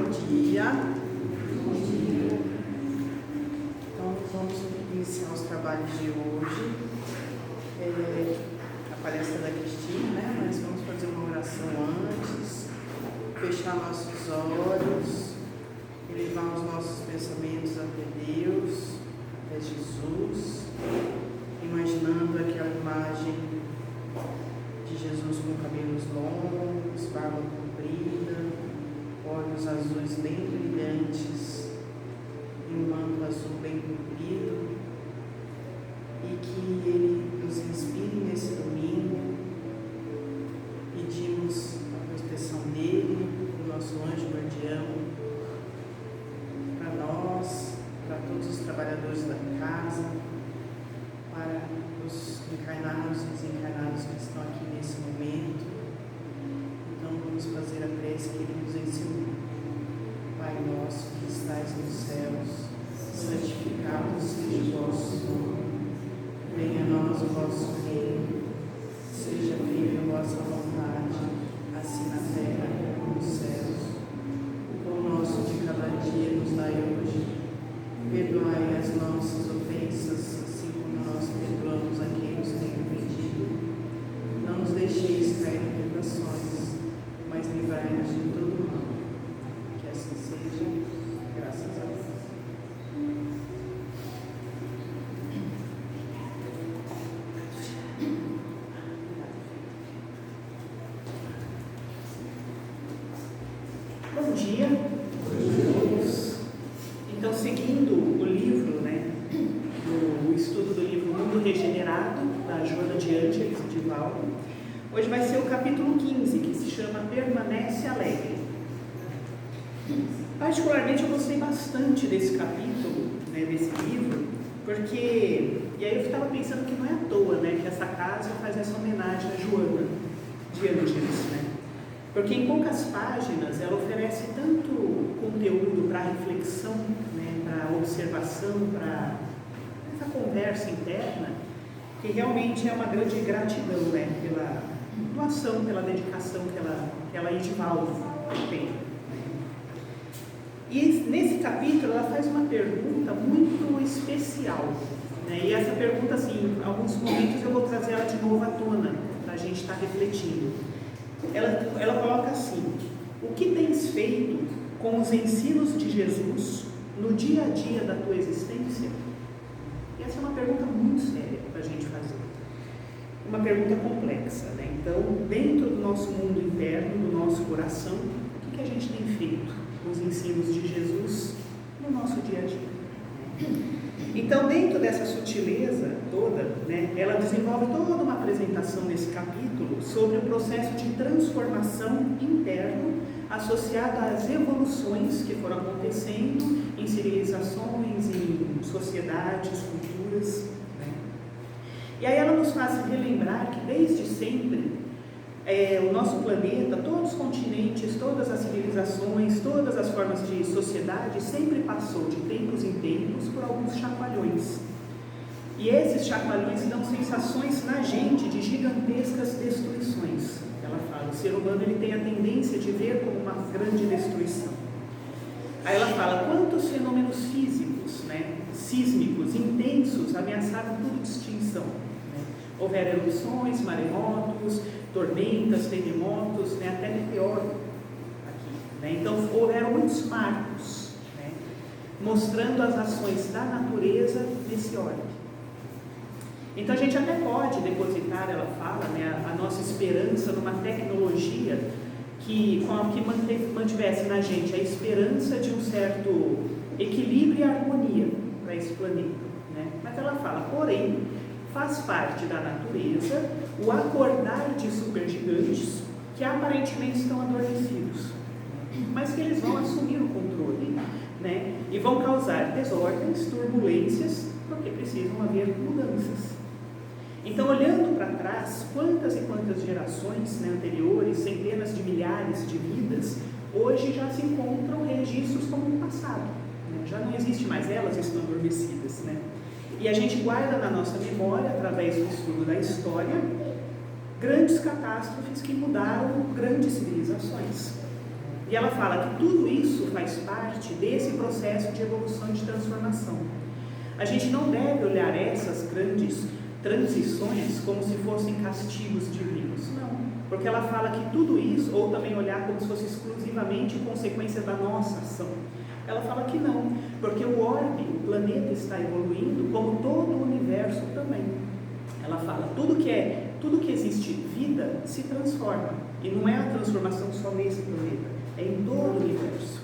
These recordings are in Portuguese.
dia. Então, vamos iniciar os trabalhos de hoje. A palestra da Cristina, né? Mas vamos fazer uma oração antes, fechar nossos olhos, elevar os nossos pensamentos até Deus, até Jesus, imaginando aquela imagem de Jesus com cabelos longos, barba comprida, olhos azuis bem brilhantes e um manto azul bem comprido, e que Ele nos inspire nesse domingo. Pedimos a proteção dEle, do nosso anjo guardião, para nós, para todos os trabalhadores da casa, para os encarnados e desencarnados que estão aqui nesse momento. Então vamos fazer a prece que Ele nos ensinou. Pai nosso que estais nos céus, santificado seja o vosso nome. Venha a nós o vosso reino. Seja feita a vossa vontade, assim na terra como nos céus. O pão nosso de cada dia nos dai hoje. Perdoai as nossas ofensas, assim como nós perdoamos a quem nos tem ofendido. Não nos deixeis cair em tentações, mas livrai-nos de todo mal. Que assim seja, graças a Deus. Bom dia. Então, seguindo o livro, o estudo do livro Mundo Regenerado, da Joana de Ângeles de Valdo, hoje vai ser o capítulo 15, que se chama Permanece Alegre. Particularmente, eu gostei bastante desse capítulo, desse livro, porque, e aí eu estava pensando que não é à toa, que essa casa faz essa homenagem a Joana de Ângeles, porque em poucas páginas ela oferece tanto conteúdo para reflexão, para observação, para essa conversa interna, que realmente é uma grande gratidão, pela doação, pela dedicação que ela e Divaldo tem. E nesse capítulo ela faz uma pergunta muito especial, e essa pergunta, assim, em alguns momentos eu vou trazer ela de novo à tona, para a gente estar refletindo. Ela coloca assim: o que tens feito com os ensinos de Jesus no dia a dia da tua existência? E essa é uma pergunta muito séria para a gente fazer, uma pergunta complexa, Então, dentro do nosso mundo interno, do nosso coração, o que a gente tem feito com os ensinos de Jesus no nosso dia a dia? Então, dentro dessa sutileza toda, ela desenvolve toda uma apresentação nesse capítulo sobre o processo de transformação interno associado às evoluções que foram acontecendo em civilizações, em sociedades, culturas. E aí ela nos faz relembrar que desde sempre o nosso planeta, todos os continentes, todas as civilizações, todas as formas de sociedade sempre passou de tempos em tempos por alguns chacoalhões. E esses chacoalhões dão sensações na gente de gigantescas destruições. Ela fala, o ser humano ele tem a tendência de ver como uma grande destruição. Aí ela fala, quantos fenômenos físicos, sísmicos, intensos, ameaçaram tudo de extinção. Houveram erupções, maremotos, tormentas, terremotos, até meteoro aqui. Então, houveram muitos marcos, mostrando as ações da natureza nesse orbe. Então, a gente até pode depositar, ela fala, a nossa esperança numa tecnologia que mantivesse na gente a esperança de um certo equilíbrio e harmonia para esse planeta. Mas ela fala, porém, faz parte da natureza o acordar de supergigantes que aparentemente estão adormecidos, mas que eles vão assumir o controle, e vão causar desordens, turbulências, porque precisam haver mudanças. Então, olhando para trás, quantas e quantas gerações anteriores, centenas de milhares de vidas, hoje já se encontram registros como no passado. Já não existe mais, elas estão adormecidas. E a gente guarda na nossa memória, através do estudo da história, grandes catástrofes que mudaram grandes civilizações. E ela fala que tudo isso faz parte desse processo de evolução e de transformação. A gente não deve olhar essas grandes transições como se fossem castigos divinos, não. Porque ela fala que tudo isso, ou também olhar como se fosse exclusivamente consequência da nossa ação. Ela fala que não, porque o orbe, o planeta está evoluindo, como todo o universo também. Ela fala, tudo que existe vida se transforma. E não é a transformação só nesse planeta, é em todo o universo.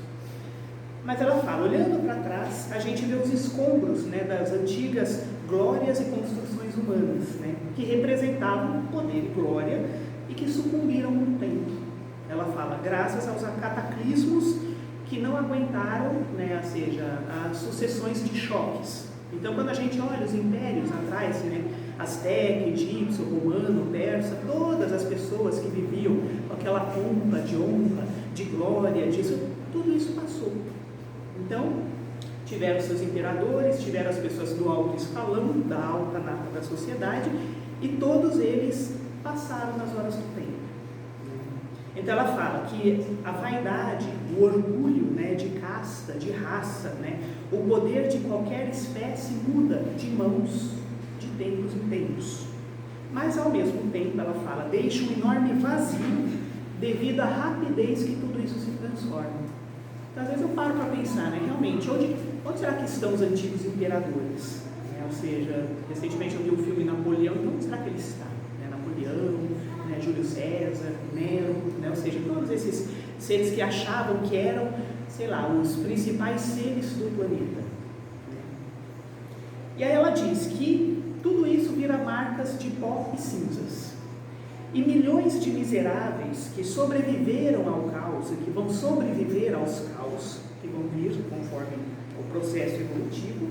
Mas ela fala, olhando para trás, a gente vê os escombros, né, das antigas glórias e construções humanas, né, que representavam poder e glória e que sucumbiram com o tempo. Ela fala, graças aos cataclismos que não aguentaram, né, ou seja, as sucessões de choques. Então, quando a gente olha os impérios atrás, né, Azteca, egípcio, romano, persa, todas as pessoas que viviam com aquela pompa de honra, de glória, disso, tudo isso passou. Então, tiveram seus imperadores, tiveram as pessoas do alto escalão, da alta nata da sociedade, e todos eles passaram nas horas do tempo. Então ela fala que a vaidade, o orgulho, né, de casta, de raça, né, o poder de qualquer espécie muda de mãos, de tempos em tempos. Mas ao mesmo tempo ela fala, deixa um enorme vazio devido à rapidez que tudo isso se transforma. Então às vezes eu paro para pensar, né, realmente, onde será que estão os antigos imperadores? Ou seja, recentemente eu vi o filme Napoleão, então onde será que ele está? Napoleão, né, Júlio César, Nero, né, ou seja, todos esses seres que achavam que eram, sei lá, os principais seres do planeta. E aí ela diz que tudo isso vira marcas de pó e cinzas. E milhões de miseráveis que sobreviveram ao caos e que vão sobreviver aos caos, que vão vir conforme o processo evolutivo,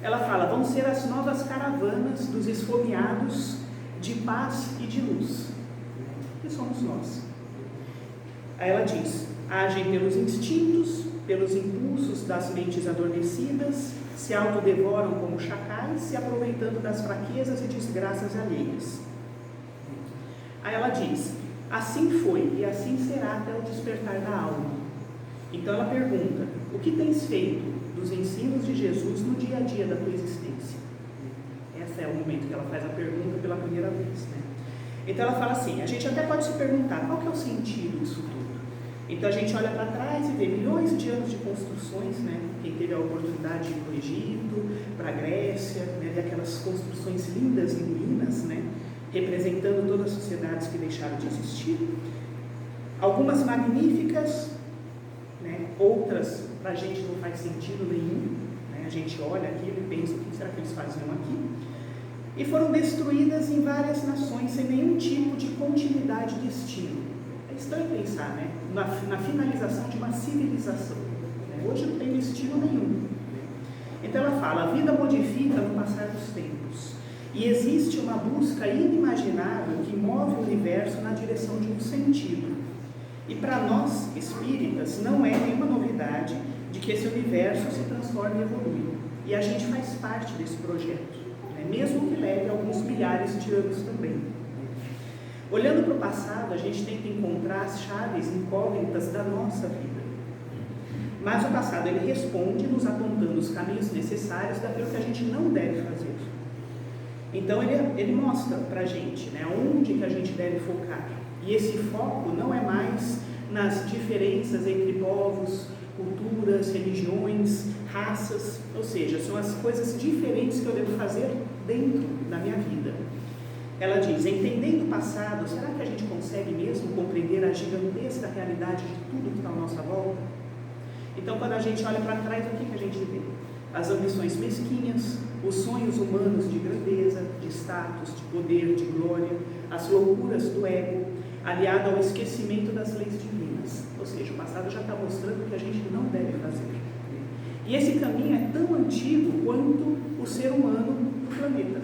ela fala, vão ser as novas caravanas dos esfomeados de paz e de luz, que somos nós. Aí ela diz, agem pelos instintos, pelos impulsos das mentes adormecidas, se autodevoram como chacais, se aproveitando das fraquezas e desgraças alheias. Aí ela diz, assim foi e assim será até o despertar da alma. Então ela pergunta, o que tens feito dos ensinos de Jesus no dia a dia da tua existência? Esse é o momento que ela faz a pergunta pela primeira vez, né? Então ela fala assim, a gente até pode se perguntar, qual que é o sentido disso tudo? Então a gente olha para trás e vê milhões de anos de construções, né? Quem teve a oportunidade de ir para o Egito, para a Grécia, né? Ver aquelas construções lindas em Minas, né? Representando todas as sociedades que deixaram de existir. Algumas magníficas, né? Outras para a gente não faz sentido nenhum, né? A gente olha aquilo e pensa, o que será que eles faziam aqui? E foram destruídas em várias nações sem nenhum tipo de continuidade de estilo. É estranho pensar, né? Na finalização de uma civilização, né? Hoje não tem destino nenhum. Então ela fala, a vida modifica no passar dos tempos. E existe uma busca inimaginável que move o universo na direção de um sentido. E para nós, espíritas, não é nenhuma novidade de que esse universo se transforme e evolui. E a gente faz parte desse projeto, né? Mesmo que leve alguns milhares de anos também. Olhando para o passado, a gente tenta encontrar as chaves incógnitas da nossa vida. Mas o passado, ele responde nos apontando os caminhos necessários daquilo que a gente não deve fazer. Então ele mostra para a gente, né, onde que a gente deve focar. E esse foco não é mais nas diferenças entre povos, culturas, religiões, raças, ou seja, são as coisas diferentes que eu devo fazer dentro da minha vida. Ela diz, entendendo o passado, será que a gente consegue mesmo compreender a gigantesca realidade de tudo que está à nossa volta? Então, quando a gente olha para trás, o que a gente vê? As ambições mesquinhas, os sonhos humanos de grandeza, de status, de poder, de glória, as loucuras do ego, aliado ao esquecimento das leis divinas. Ou seja, o passado já está mostrando o que a gente não deve fazer. E esse caminho é tão antigo quanto o ser humano do planeta.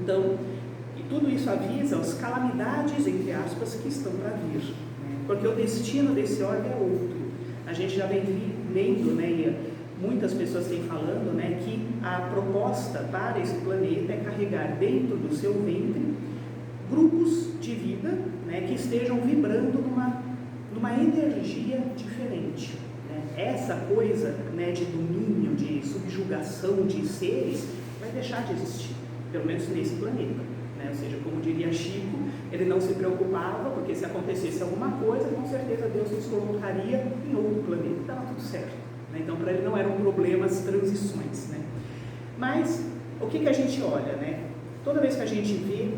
Então, e tudo isso avisa as calamidades, entre aspas, que estão para vir. Porque o destino desse orbe é outro. A gente já vem lendo, né, e muitas pessoas têm falando, né, que a proposta para esse planeta é carregar dentro do seu ventre grupos de vida, né, que estejam vibrando numa numa energia diferente. Né? Essa coisa, né, de domínio, de subjugação de seres, vai deixar de existir, pelo menos nesse planeta. Né? Ou seja, como diria Chico, ele não se preocupava, porque se acontecesse alguma coisa, com certeza Deus nos colocaria em outro planeta, estava tudo certo. Né? Então, para ele não eram problemas, transições. Né? Mas, o que a gente olha? Né? Toda vez que a gente vê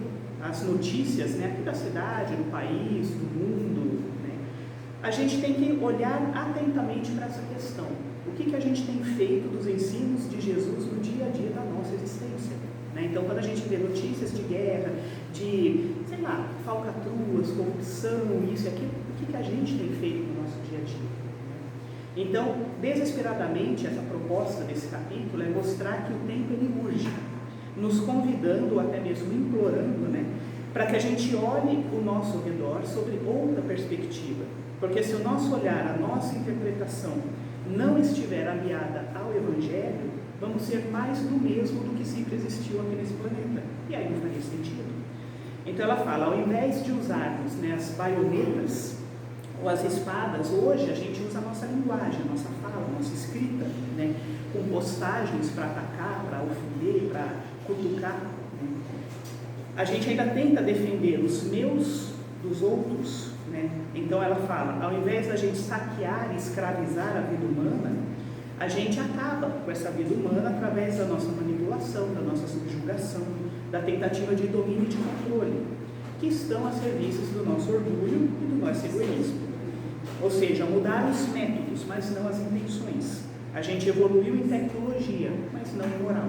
as notícias, né, aqui da cidade, do país, do mundo, né, a gente tem que olhar atentamente para essa questão. O que a gente tem feito dos ensinos de Jesus no dia a dia da nossa existência? Né? Então, quando a gente vê notícias de guerra, de, sei lá, falcatruas, corrupção, isso e aquilo, o que a gente tem feito no nosso dia a dia? Então, desesperadamente, essa proposta desse capítulo é mostrar que o tempo ele urge, nos convidando, ou até mesmo implorando, né, para que a gente olhe o nosso redor sobre outra perspectiva. Porque se o nosso olhar, a nossa interpretação não estiver aliada ao Evangelho, vamos ser mais do mesmo do que sempre existiu aqui nesse planeta. E aí não faria sentido. Então ela fala, ao invés de usarmos, né, as baionetas ou as espadas, hoje a gente usa a nossa linguagem, a nossa fala, a nossa escrita, né, com postagens para atacar, para ofender, para cutucar. Né. A gente ainda tenta defender os meus dos outros. Né. Então ela fala, ao invés da gente saquear e escravizar a vida humana, a gente acaba com essa vida humana através da nossa manipulação, da nossa subjugação, da tentativa de domínio e de controle, que estão a serviço do nosso orgulho e do nosso egoísmo. Ou seja, mudar os métodos, mas não as intenções. A gente evoluiu em tecnologia, mas não em moral.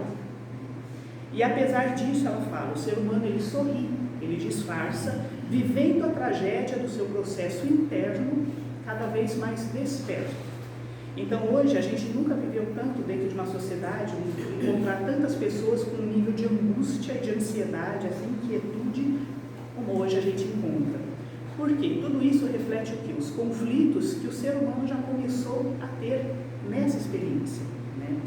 E apesar disso, ela fala, o ser humano ele sorri, ele disfarça, vivendo a tragédia do seu processo interno cada vez mais desperto. Então hoje a gente nunca viveu tanto dentro de uma sociedade, encontrar tantas pessoas com um nível de angústia e de ansiedade, essa inquietude, como hoje a gente encontra. Por quê? Tudo isso reflete o quê? Os conflitos que o ser humano já começou a ter nessa experiência. Né?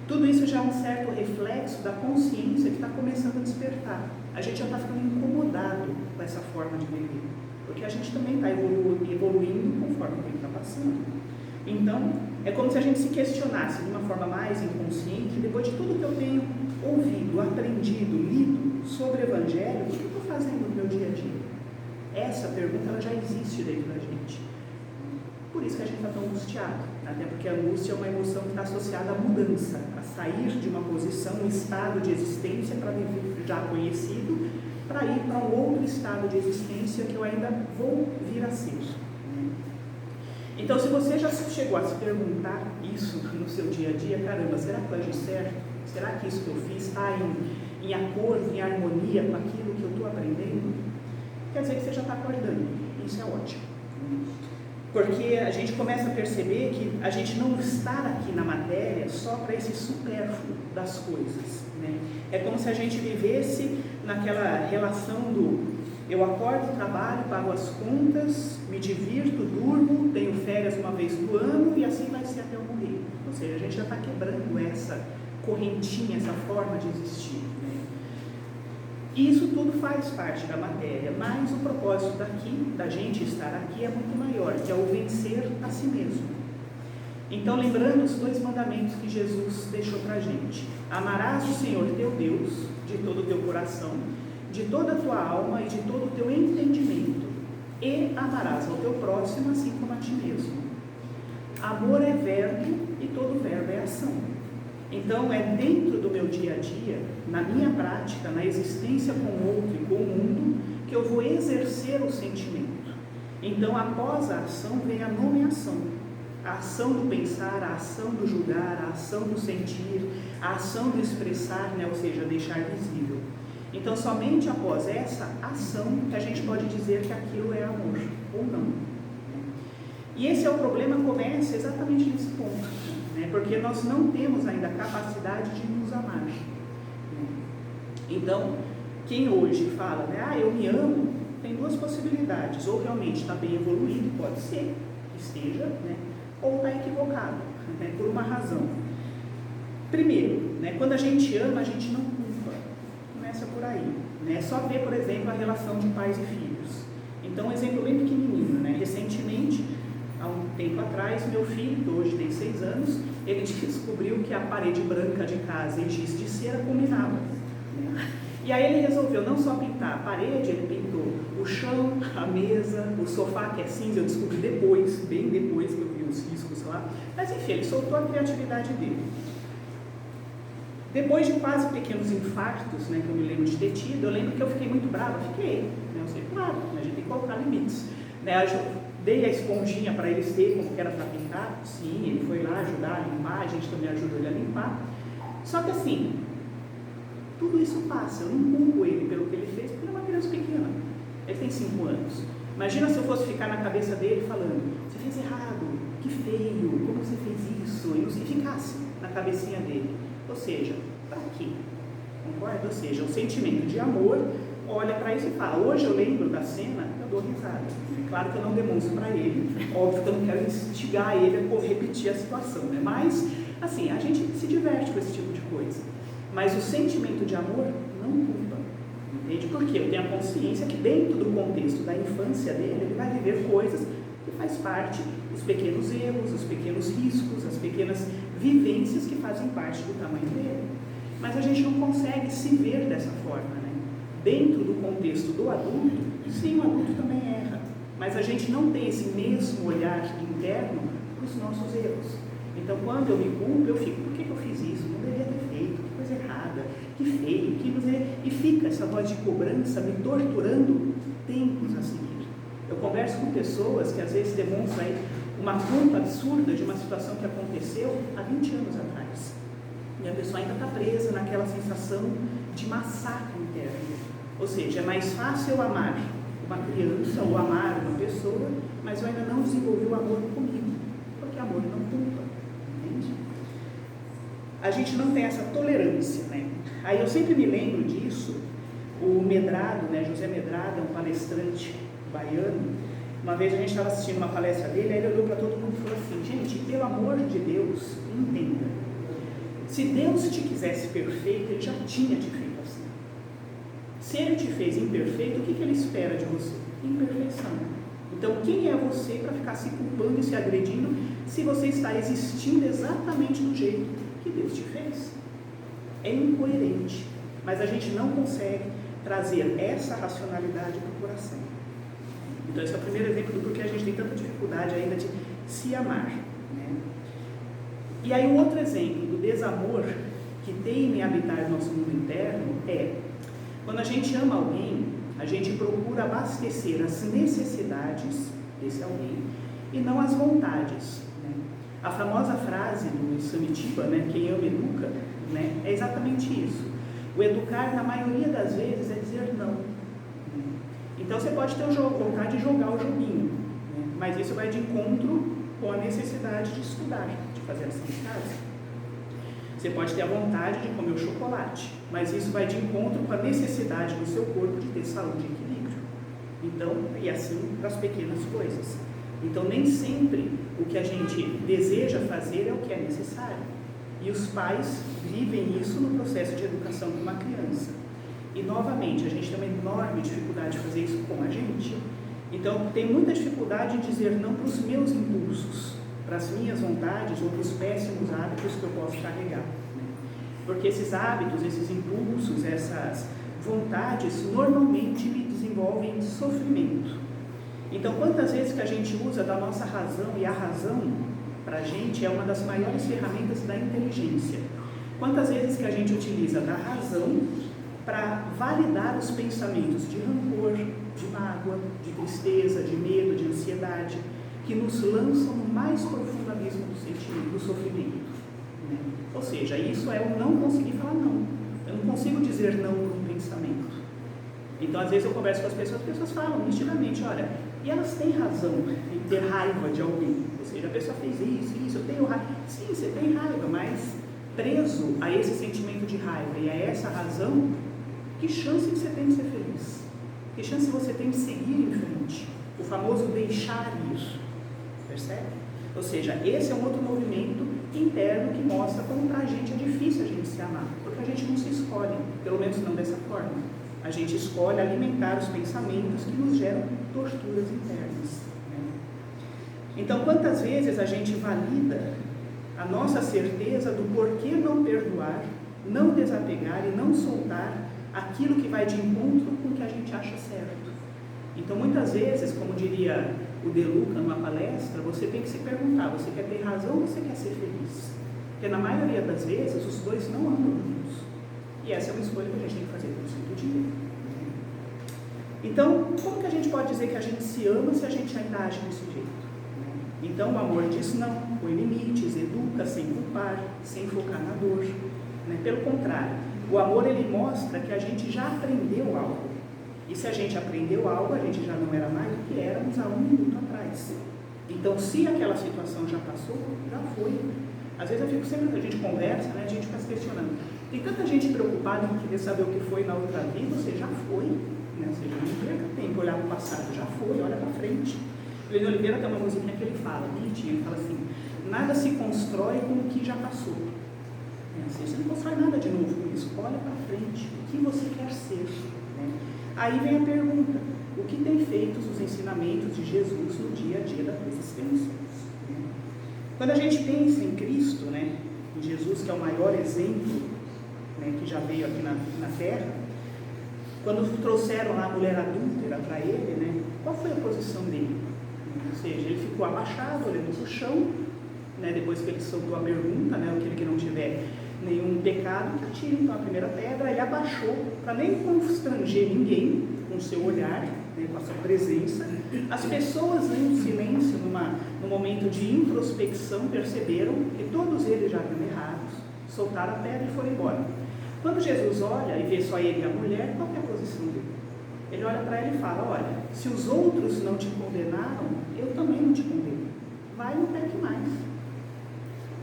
Tudo isso já é um certo reflexo da consciência que está começando a despertar. A gente já está ficando incomodado com essa forma de viver, porque a gente também está evoluindo conforme o tempo está passando. Então, é como se a gente se questionasse de uma forma mais inconsciente, depois de tudo que eu tenho ouvido, aprendido, lido sobre o Evangelho, o que eu estou fazendo no meu dia a dia? Essa pergunta ela já existe dentro da gente. Por isso que a gente está tão angustiado, até porque a angústia é uma emoção que está associada à mudança, a sair de uma posição, um estado de existência para viver já conhecido, para ir para um outro estado de existência que eu ainda vou vir a ser. Então, se você já chegou a se perguntar isso no seu dia a dia, caramba, será que eu agi certo? Será que isso que eu fiz está em acordo, em harmonia com aquilo que eu estou aprendendo? Quer dizer que você já está acordando. Isso é ótimo. Porque a gente começa a perceber que a gente não está aqui na matéria só para esse supérfluo das coisas. Né? É como se a gente vivesse naquela relação do eu acordo, trabalho, pago as contas, me divirto, durmo, tenho férias uma vez no ano e assim vai ser até eu morrer. Ou seja, a gente já está quebrando essa correntinha, essa forma de existir. Né? Isso tudo faz parte da matéria, mas o propósito daqui, da gente estar aqui, é muito maior, que é o vencer a si mesmo. Então, lembrando os 2 mandamentos que Jesus deixou para a gente. Amarás o Senhor teu Deus de todo o teu coração, de toda a tua alma e de todo o teu entendimento, e amarás ao teu próximo assim como a ti mesmo. Amor é verbo e todo verbo é ação. Então é dentro do meu dia a dia, na minha prática, na existência com o outro e com o mundo, que eu vou exercer o sentimento. Então após a ação vem a nomeação. A ação do pensar, a ação do julgar, a ação do sentir, a ação do expressar, né? Ou seja, deixar visível. Então, somente após essa ação que a gente pode dizer que aquilo é amor, ou não. E esse é o problema, começa exatamente nesse ponto, né? Porque nós não temos ainda a capacidade de nos amar. Então, quem hoje fala, né, eu me amo, tem 2 possibilidades, ou realmente está bem evoluído, pode ser que esteja, né, ou está equivocado, né, por uma razão. Primeiro, né, quando a gente ama, a gente não culpa. Começa por aí, né? É só ver, por exemplo, a relação de pais e filhos. Então, um exemplo bem pequenininho, né? Recentemente, há um tempo atrás, meu filho, que hoje tem 6 anos, ele descobriu que a parede branca de casa e giz de cera combinava, né? E aí ele resolveu não só pintar a parede, ele pintou o chão, a mesa, o sofá, que é cinza, eu descobri depois, bem depois que eu vi os riscos lá. Mas enfim, ele soltou a criatividade dele. Depois de quase pequenos infartos, né, que eu me lembro de ter tido, eu lembro que eu fiquei muito brava, fiquei, né, eu sei, claro, a gente tem que colocar limites, né, eu dei a esponjinha para eles terem como que era para pintar, sim, ele foi lá ajudar a limpar, a gente também ajudou ele a limpar, só que assim, tudo isso passa, eu não culpo ele pelo que ele fez, porque ele é uma criança pequena, ele tem 5 anos, imagina se eu fosse ficar na cabeça dele falando, você fez errado, que feio, como você fez isso, e ficasse na cabecinha dele. Ou seja, para quê? Concorda? Ou seja, o sentimento de amor olha para isso e fala, hoje eu lembro da cena, eu dou risada. É claro que eu não demonstro para ele, óbvio que eu não quero instigar ele a repetir a situação, né? Mas, assim, a gente se diverte com esse tipo de coisa. Mas o sentimento de amor não culpa, entende? Porque eu tenho a consciência que dentro do contexto da infância dele, ele vai viver coisas que faz parte, os pequenos erros, os pequenos riscos, as pequenas vivências que fazem parte do tamanho dele. Mas a gente não consegue se ver dessa forma, né? Dentro do contexto do adulto, sim, o adulto também erra, mas a gente não tem esse mesmo olhar interno para os nossos erros. Então, quando eu me culpo, eu fico, por que eu fiz isso? Não deveria ter feito, que coisa errada, que feio, que coisa... E fica essa voz de cobrança me torturando tempos a seguir. Eu converso com pessoas que às vezes demonstram aí uma culpa absurda de uma situação que aconteceu há 20 anos atrás. E a pessoa ainda está presa naquela sensação de massacre interno. Ou seja, é mais fácil eu amar uma criança ou amar uma pessoa, mas eu ainda não desenvolvi o amor comigo, porque amor não culpa, entende? A gente não tem essa tolerância, né? Aí eu sempre me lembro disso, o Medrado, né, José Medrado, é um palestrante baiano. Uma vez a gente estava assistindo uma palestra dele, aí ele olhou para todo mundo e falou assim, gente, pelo amor de Deus, entenda, se Deus te quisesse perfeito, Ele já tinha te feito assim. Se Ele te fez imperfeito, o que Ele espera de você? Imperfeição. Então, quem é você para ficar se culpando e se agredindo, se você está existindo exatamente do jeito que Deus te fez? É incoerente, mas a gente não consegue trazer essa racionalidade para o coração. Então, esse é o primeiro exemplo do porquê a gente tem tanta dificuldade ainda de se amar, né? E aí, um outro exemplo do desamor que tem em habitar o nosso mundo interno é, quando a gente ama alguém, a gente procura abastecer as necessidades desse alguém e não as vontades, né? A famosa frase do Samitiba, né, quem ama educa, né, é exatamente isso. O educar, na maioria das vezes, é dizer não. Então você pode ter vontade de jogar o joguinho, né? Mas isso vai de encontro com a necessidade de estudar, de fazer lição de casa. Você pode ter a vontade de comer o chocolate, mas isso vai de encontro com a necessidade do seu corpo de ter saúde e equilíbrio. Então, e assim para as pequenas coisas. Então, nem sempre o que a gente deseja fazer é o que é necessário. E os pais vivem isso no processo de educação de uma criança. E, novamente, a gente tem uma enorme dificuldade de fazer isso com a gente. Então, tem muita dificuldade em dizer não para os meus impulsos, para as minhas vontades ou para os péssimos hábitos que eu posso carregar, né? Porque esses hábitos, esses impulsos, essas vontades, normalmente me desenvolvem sofrimento. Então, quantas vezes que a gente usa da nossa razão, e a razão, para a gente, é uma das maiores ferramentas da inteligência. Quantas vezes que a gente utiliza da razão para validar os pensamentos de rancor, de mágoa, de tristeza, de medo, de ansiedade, que nos lançam no mais profundo abismo do sentimento, do sofrimento, né? Ou seja, isso é o não conseguir falar não. Eu não consigo dizer não para um pensamento. Então, às vezes eu converso com as pessoas falam nitidamente, olha, e elas têm razão em ter raiva de alguém. Ou seja, a pessoa fez isso, eu tenho raiva. Sim, você tem raiva, mas preso a esse sentimento de raiva e a essa razão, que chance que você tem de ser feliz? Que chance você tem de seguir em frente? O famoso deixar ir. Percebe? Ou seja, esse é um outro movimento interno que mostra como para a gente é difícil a gente se amar, porque a gente não se escolhe, pelo menos não dessa forma. A gente escolhe alimentar os pensamentos que nos geram torturas internas. Então, quantas vezes a gente valida a nossa certeza do porquê não perdoar, não desapegar e não soltar aquilo que vai de encontro com o que a gente acha certo. Então, muitas vezes, como diria o De Luca numa palestra, você tem que se perguntar, você quer ter razão ou você quer ser feliz? Porque na maioria das vezes, os dois não andam juntos. E essa é uma escolha que a gente tem que fazer no santo dia. Então, como que a gente pode dizer que a gente se ama se a gente ainda age desse jeito? Então, o amor diz não, põe limites, educa sem culpar, sem focar na dor. Pelo contrário, o amor ele mostra que a gente já aprendeu algo. E se a gente aprendeu algo, a gente já não era mais do que éramos há 1 minuto atrás. Então, se aquela situação já passou, já foi. Às vezes eu fico sempre, a gente conversa, a gente fica se questionando. Tem tanta gente preocupada em querer saber o que foi na outra vida, você já foi. Ou seja, não perca tempo olhar para o passado, já foi, olha para frente. O Lino Oliveira tem uma musiquinha que ele fala, bonitinho, ele fala assim, nada se constrói com o que já passou. Você não constrói nada de novo com isso, olha para frente, o que você quer ser. Aí vem a pergunta, o que tem feito os ensinamentos de Jesus no dia a dia da tua existência? Quando a gente pensa em Cristo, em Jesus, que é o maior exemplo que já veio aqui na Terra, quando trouxeram lá a mulher adúltera para ele, qual foi a posição dele? Ou seja, ele ficou abaixado, olhando para o chão, depois que ele soltou a pergunta, aquele que não tiver nenhum pecado, que atire então a primeira pedra. Ele abaixou, para nem constranger ninguém com o seu olhar, com a sua presença. As pessoas em silêncio, num momento de introspecção, perceberam que todos eles já haviam errado, soltaram a pedra e foram embora. Quando Jesus olha e vê só ele e a mulher, qual é a posição dele? Ele olha para ela e fala, olha, se os outros não te condenaram, eu também não te condeno. Vai e não peque mais.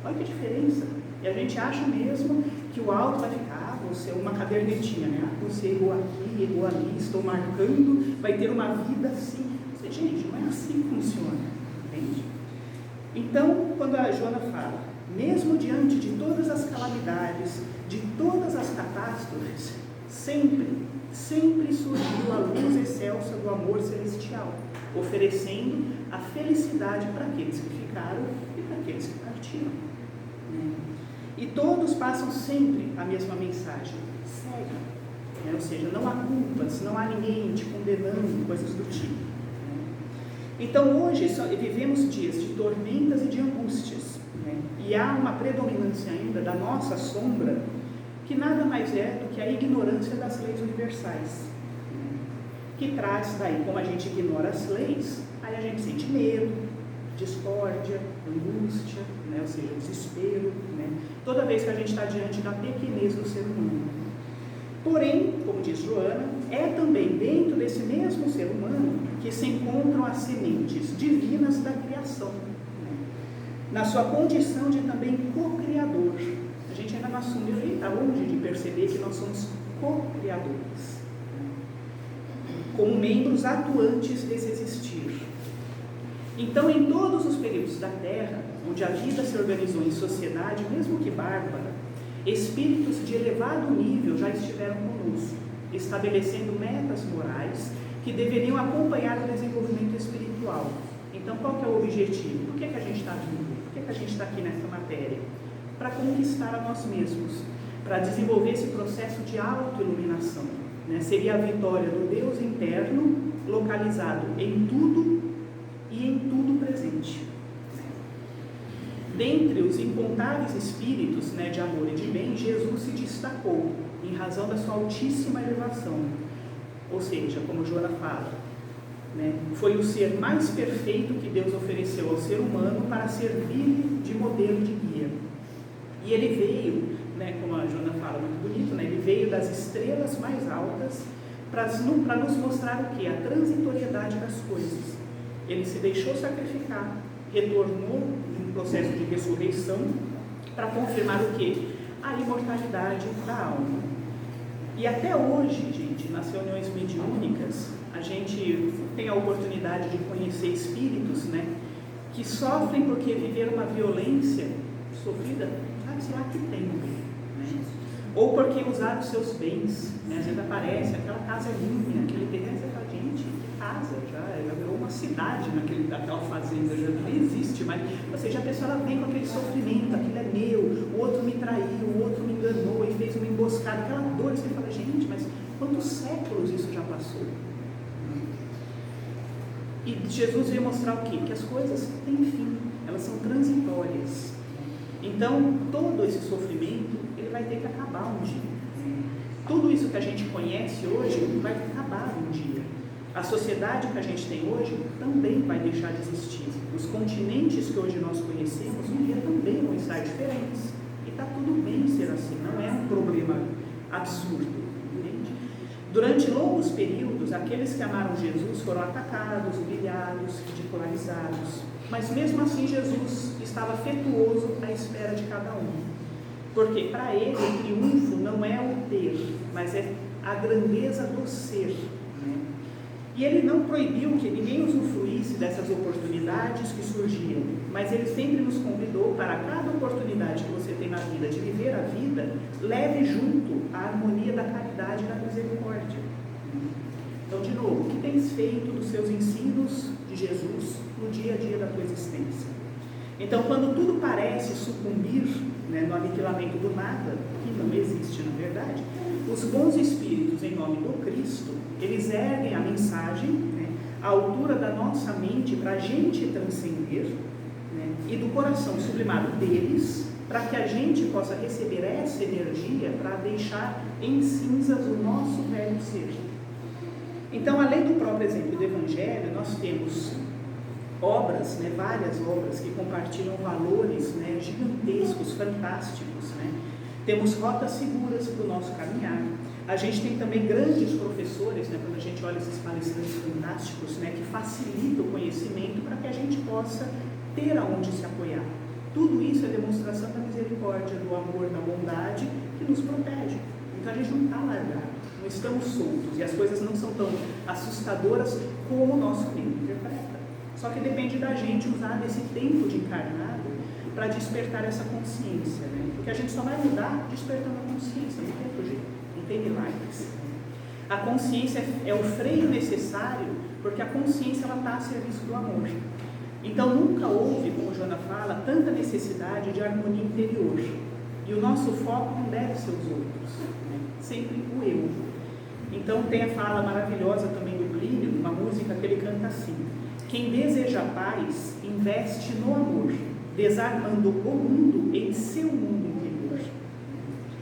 Olha que diferença. E a gente acha mesmo que o alto vai ficar, você é uma cadernetinha, você errou aqui, errou ali, estou marcando, vai ter uma vida assim. Gente, não é assim que funciona, entende? Então, quando a Joana fala, mesmo diante de todas as calamidades, de todas as catástrofes, sempre surgiu a luz excelsa do amor celestial, oferecendo a felicidade para aqueles que ficaram e para aqueles que partiram. E todos passam sempre a mesma mensagem, segue. Ou seja, não há culpas, não há ninguém te condenando, coisas do tipo. Então hoje vivemos dias de tormentas e de angústias, e há uma predominância ainda da nossa sombra, que nada mais é do que a ignorância das leis universais, que traz daí, como a gente ignora as leis, aí a gente sente medo, discórdia, angústia, ou seja, desespero, toda vez que a gente está diante da pequenez do ser humano. Porém, como diz Joana, é também dentro desse mesmo ser humano que se encontram as sementes divinas da criação, na sua condição de também co-criador. A gente ainda não assumiu, está longe de perceber que nós somos co-criadores, como membros atuantes desse existir. Então, em todos os períodos da Terra, onde a vida se organizou em sociedade, mesmo que bárbara, espíritos de elevado nível já estiveram conosco, estabelecendo metas morais que deveriam acompanhar o desenvolvimento espiritual. Então, qual que é o objetivo? Por que a gente está vivo? Por que a gente está aqui nessa matéria? Para conquistar a nós mesmos, para desenvolver esse processo de autoiluminação. Seria a vitória do Deus interno, localizado em tudo e em tudo presente. Dentre os incontáveis espíritos de amor e de bem, Jesus se destacou em razão da sua altíssima elevação. Ou seja, como Joana fala, foi o ser mais perfeito que Deus ofereceu ao ser humano para servir de modelo de guia. E ele veio, como a Joana fala muito bonito, ele veio das estrelas mais altas para nos mostrar o quê? A transitoriedade das coisas. Ele se deixou sacrificar, retornou num processo de ressurreição para confirmar o quê? A imortalidade da alma. E até hoje, gente, nas reuniões mediúnicas, a gente tem a oportunidade de conhecer espíritos, que sofrem porque viveram uma violência sofrida, sabe-se lá que tempo, ou porque usaram os seus bens, né? Às vezes aparece, aquela casa é minha, aquele terreno, você fala, gente, que casa, já virou uma cidade naquela fazenda, já não existe, mas ou seja, a pessoa ela vem com aquele sofrimento, aquilo é meu, o outro me traiu, o outro me enganou e fez uma emboscada, aquela dor, você fala, gente, mas quantos séculos isso já passou? E Jesus veio mostrar o quê? Que as coisas têm fim, elas são transitórias. Então, todo esse sofrimento, ele vai ter que acabar um dia. Tudo isso que a gente conhece hoje vai acabar um dia. A sociedade que a gente tem hoje também vai deixar de existir. Os continentes que hoje nós conhecemos, um dia também vão estar diferentes. E está tudo bem ser assim, não é um problema absurdo. Durante longos períodos, aqueles que amaram Jesus foram atacados, humilhados, ridicularizados. Mas mesmo assim, Jesus estava afetuoso à espera de cada um. Porque para ele, o triunfo não é o ter, mas é a grandeza do ser. E ele não proibiu que ninguém usufruísse dessas oportunidades que surgiam, mas ele sempre nos convidou para cada oportunidade que você tem na vida, de viver a vida, leve junto a harmonia da caridade e da misericórdia. Então, de novo, o que tens feito dos seus ensinos de Jesus no dia a dia da tua existência? Então, quando tudo parece sucumbir, no aniquilamento do nada, que não existe na verdade, os bons espíritos, em nome do Cristo, eles erguem a mensagem à altura da nossa mente para a gente transcender, e do coração sublimado deles, para que a gente possa receber essa energia para deixar em cinzas o nosso velho ser. Então, além do próprio exemplo do Evangelho, nós temos obras, várias obras que compartilham valores gigantescos, fantásticos. Temos rotas seguras para o nosso caminhar. A gente tem também grandes professores, quando a gente olha esses palestrantes fantásticos, que facilitam o conhecimento para que a gente possa ter aonde se apoiar. Tudo isso é demonstração da misericórdia, do amor, da bondade que nos protege. Então a gente não está largado, não estamos soltos e as coisas não são tão assustadoras como o nosso tempo interpreta. Só que depende da gente usar desse tempo de encarnado para despertar essa consciência, porque a gente só vai mudar despertando a consciência, não tem outro jeito, não tem milagres. A consciência é o freio necessário, porque a consciência está a serviço do amor. Então nunca houve, como Joana fala, tanta necessidade de harmonia interior. E o nosso foco não deve ser os outros, sempre o eu. Então tem a fala maravilhosa também do Plínio, uma música que ele canta assim: quem deseja paz, investe no amor, desarmando o mundo em seu mundo interior.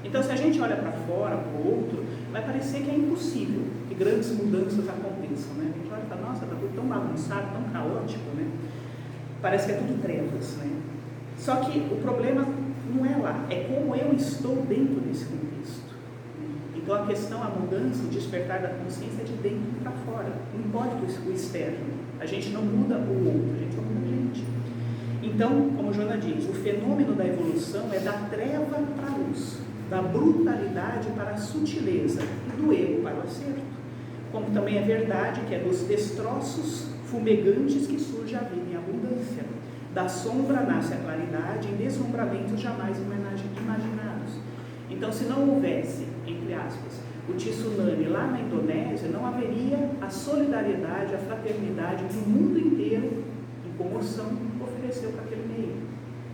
Então, se a gente olha para fora, para o outro, vai parecer que é impossível que grandes mudanças aconteçam. A gente olha e fala, nossa, está tudo tão bagunçado, tão caótico, Parece que é tudo trevas, Só que o problema não é lá, é como eu estou dentro desse contexto. Então, a questão, a mudança, o despertar da consciência é de dentro para fora, não importa o externo. A gente não muda o outro, a gente só muda a gente. Então, como Joana diz, o fenômeno da evolução é da treva para a luz, da brutalidade para a sutileza e do erro para o acerto. Como também é verdade que é dos destroços fumegantes que surge a vida em abundância. Da sombra nasce a claridade em deslumbramentos jamais imaginados. Então, se não houvesse, entre aspas, o tsunami lá na Indonésia, não haveria a solidariedade, a fraternidade que o mundo inteiro, em comoção, ofereceu para aquele meio.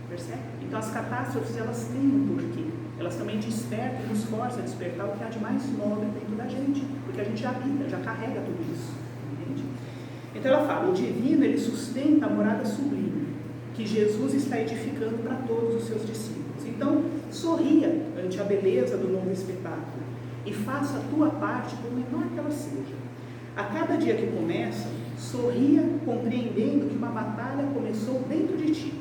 Percebe? Então, as catástrofes, elas têm um porquê. Elas também despertam e nos forçam a despertar o que há de mais nobre dentro da gente, porque a gente já habita, já carrega tudo isso. Entende? Então, ela fala, o divino, ele sustenta a morada sublime, que Jesus está edificando para todos os seus discípulos. Então, sorria ante a beleza do novo espetáculo e faça a tua parte, por menor que ela seja. A cada dia que começa, sorria compreendendo que uma batalha começou dentro de ti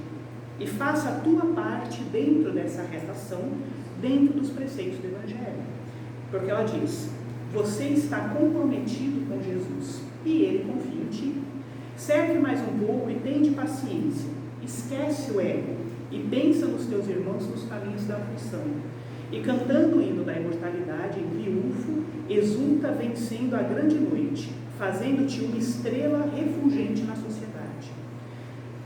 e faça a tua parte dentro dessa retação, dentro dos preceitos do Evangelho. Porque ela diz, você está comprometido com Jesus e Ele confia em ti. Serve mais um pouco e tende paciência. Esquece o ego e pensa nos teus irmãos nos caminhos da aflição. E cantando o hino da imortalidade em triunfo, exulta vencendo a grande noite, fazendo-te uma estrela refulgente na sociedade.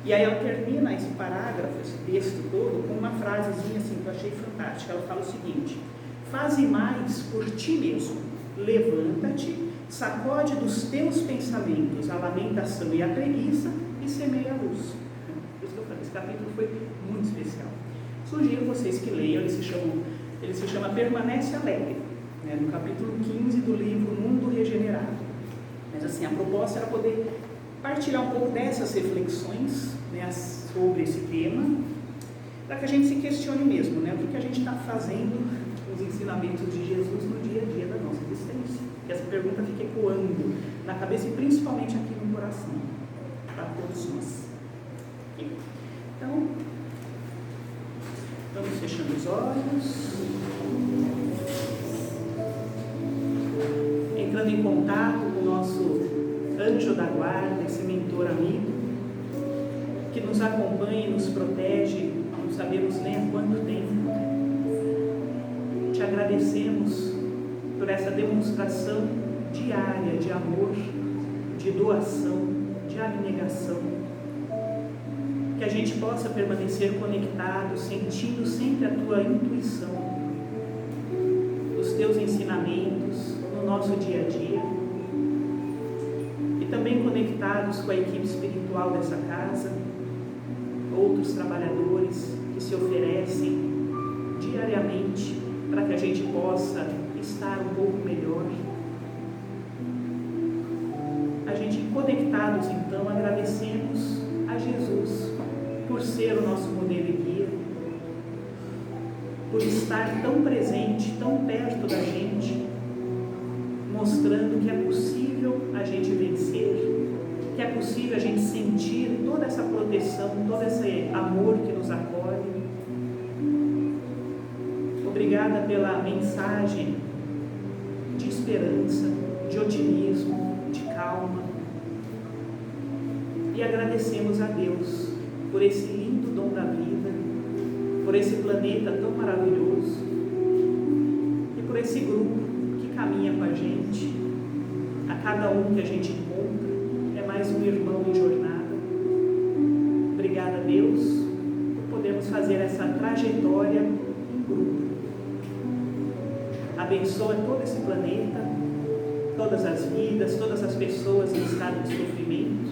E aí ela termina esse parágrafo, esse texto todo, com uma frasezinha assim que eu achei fantástica. Ela fala o seguinte: faze mais por ti mesmo. Levanta-te, sacode dos teus pensamentos a lamentação e a preguiça e semeia a luz. Por isso que eu falei, esse capítulo foi muito especial. Sugiro vocês que leiam, ele se chama Permanece Alegre, né, no capítulo 15 do livro Mundo Regenerado. Mas assim, a proposta era poder partilhar um pouco dessas reflexões, né, sobre esse tema, para que a gente se questione mesmo, né, o que a gente está fazendo com os ensinamentos de Jesus no dia a dia da nossa existência. Que essa pergunta fique ecoando na cabeça e principalmente aqui no coração, para todos nós. Então, vamos fechando os olhos, entrando em contato com o nosso anjo da guarda, esse mentor amigo, que nos acompanha e nos protege, não sabemos nem há quanto tempo. Te agradecemos por essa demonstração diária de amor, de doação, de abnegação. Que a gente possa permanecer conectado, sentindo sempre a tua intuição, os teus ensinamentos no nosso dia a dia. E também conectados com a equipe espiritual dessa casa, outros trabalhadores que se oferecem diariamente para que a gente possa estar um pouco melhor. A gente, conectados então, agradecemos a Jesus por ser o nosso modelo e guia, por estar tão presente, tão perto da gente, mostrando que é possível a gente vencer, que é possível a gente sentir toda essa proteção, todo esse amor que nos acolhe. Obrigada pela mensagem de esperança, de otimismo, de calma. E agradecemos a Deus por esse lindo dom da vida, por esse planeta tão maravilhoso e por esse grupo que caminha com a gente. A cada um que a gente encontra é mais um irmão em jornada. Obrigada, Deus, por podermos fazer essa trajetória em grupo. Abençoa todo esse planeta, todas as vidas, todas as pessoas em estado de sofrimento.